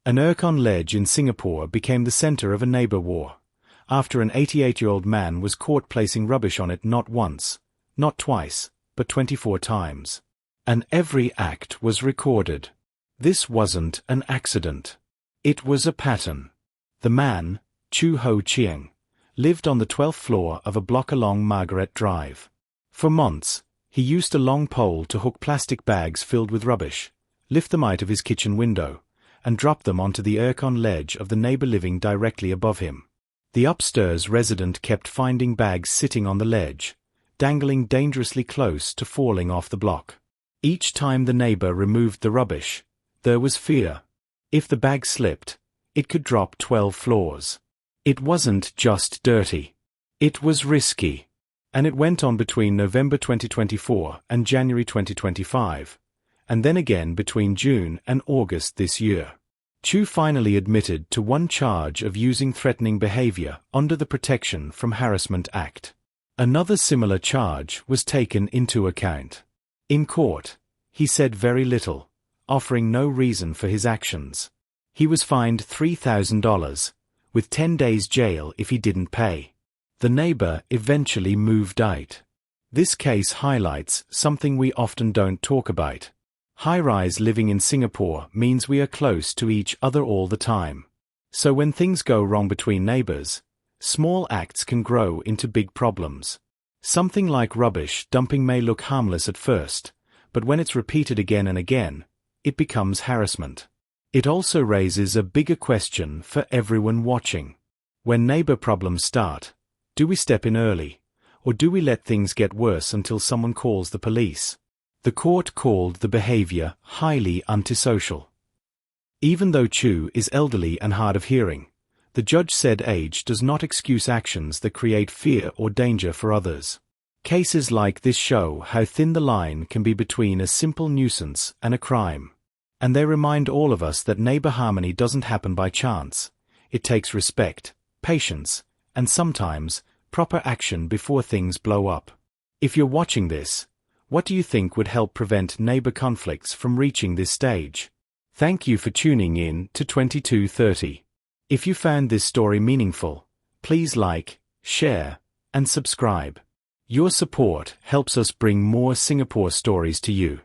An Erkon ledge in Singapore became the center of a neighbor war, after an 88-year-old man was caught placing rubbish on it not once, not twice, but 24 times. And every act was recorded. This wasn't an accident. It was a pattern. The man, Chu Ho Chiang, lived on the 12th floor of a block along Margaret Drive. For months, he used a long pole to hook plastic bags filled with rubbish, lift them out of his kitchen window, and drop them onto the Erkon ledge of the neighbor living directly above him. The upstairs resident kept finding bags sitting on the ledge, dangling dangerously close to falling off the block. Each time the neighbor removed the rubbish, there was fear. If the bag slipped, it could drop 12 floors. It wasn't just dirty. It was risky. And it went on between November 2024 and January 2025, and then again between June and August this year. Chu finally admitted to one charge of using threatening behavior under the Protection from Harassment Act. Another similar charge was taken into account. In court, he said very little, offering no reason for his actions. He was fined $3,000, with 10 days jail if he didn't pay. The neighbor eventually moved out. This case highlights something we often don't talk about. High-rise living in Singapore means we are close to each other all the time. So when things go wrong between neighbors, small acts can grow into big problems. Something like rubbish dumping may look harmless at first, but when it's repeated again and again, it becomes harassment. It also raises a bigger question for everyone watching. When neighbor problems start, do we step in early, or do we let things get worse until someone calls the police? The court called the behavior highly antisocial. Even though Chu is elderly and hard of hearing, the judge said age does not excuse actions that create fear or danger for others. Cases like this show how thin the line can be between a simple nuisance and a crime. And they remind all of us that neighbor harmony doesn't happen by chance. It takes respect, patience, and sometimes proper action before things blow up. If you're watching this, what do you think would help prevent neighbor conflicts from reaching this stage? Thank you for tuning in to 2230. If you found this story meaningful, please like, share, and subscribe. Your support helps us bring more Singapore stories to you.